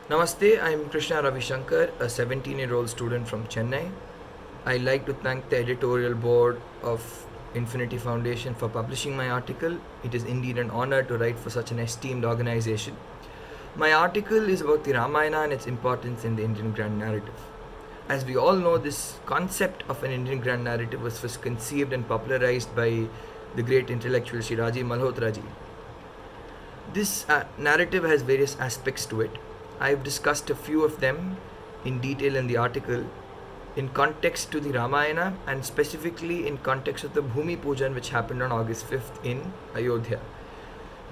Namaste, I am Krishna Ravi Shankar, a 17-year-old student from Chennai. I'd like to thank the editorial board of Infinity Foundation for publishing my article. It is indeed an honor to write for such an esteemed organization. My article is about the Ramayana and its importance in the Indian grand narrative. As we all know, this concept of an Indian grand narrative was first conceived and popularized by the great intellectual Shri Rajiv Malhotra ji. This narrative has various aspects to it. I've discussed a few of them in detail in the article in context to the Ramayana and specifically in context of the Bhumi Pujan which happened on August 5th in Ayodhya.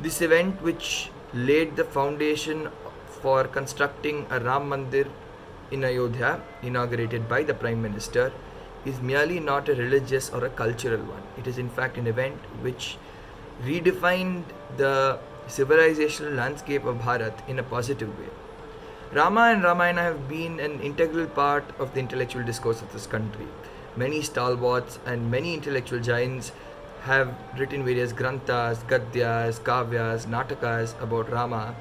This event, which laid the foundation for constructing a Ram Mandir in Ayodhya, inaugurated by the Prime Minister, is merely not a religious or a cultural one. It is in fact an event which redefined the civilizational landscape of Bharat in a positive way. Rama and Ramayana have been an integral part of the intellectual discourse of this country. Many stalwarts and many intellectual giants have written various granthas, gadyas, kavyas, natakas about Rama.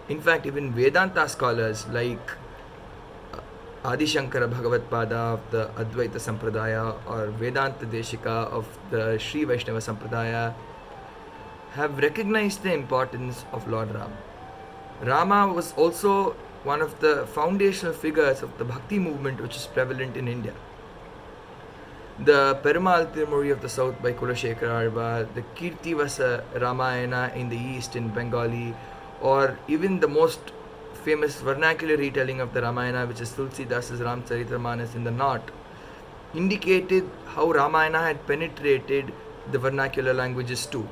In fact, even Vedanta scholars like Adi Shankara Bhagavatpada of the Advaita Sampradaya or Vedanta Deshika of the Sri Vaishnava Sampradaya have recognized the importance of Lord Ram. Rama was also one of the foundational figures of the Bhakti movement which is prevalent in India. The Perumal Tirumuri of the south by Kulashekara Alvar, the Kirtivasa Ramayana in the east in Bengali, or even the most famous vernacular retelling of the Ramayana, which is Tulsidasa's Ramcharitamanas in the north, indicated how Ramayana had penetrated the vernacular languages too.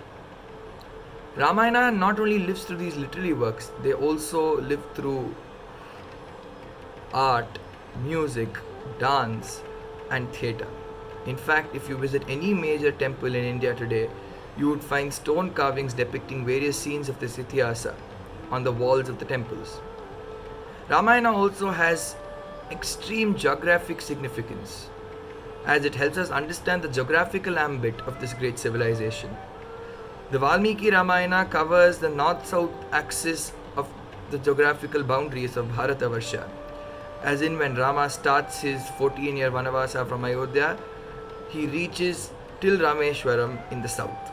Ramayana not only lives through these literary works, they also live through art, music, dance, and theatre. In fact, if you visit any major temple in India today, you would find stone carvings depicting various scenes of this Ityasa on the walls of the temples. Ramayana also has extreme geographic significance, as it helps us understand the geographical ambit of this great civilization. The Valmiki Ramayana covers the north-south axis of the geographical boundaries of Bharatavarsha, as in when Rama starts his 14-year Vanavasa from Ayodhya, he reaches till Rameshwaram in the south.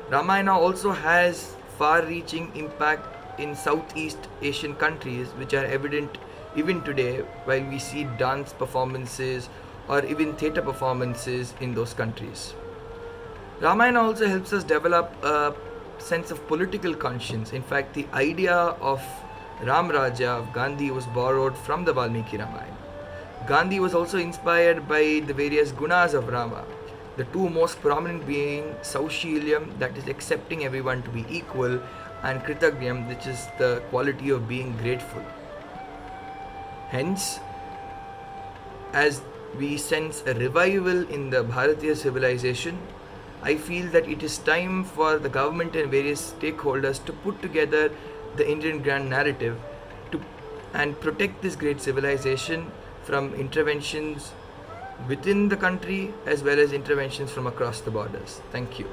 Ramayana also has far-reaching impact in Southeast Asian countries, which are evident even today while we see dance performances or even theatre performances in those countries. Ramayana also helps us develop a sense of political conscience. In fact, the idea of Ram Raja of Gandhi was borrowed from the Valmiki Ramayana. Gandhi was also inspired by the various gunas of Rama, the two most prominent being Saushilyam, that is accepting everyone to be equal, and Kritagnyam, which is the quality of being grateful. Hence, as we sense a revival in the Bharatiya civilization, I feel that it is time for the government and various stakeholders to put together the Indian grand narrative and protect this great civilization from interventions within the country as well as interventions from across the borders. Thank you.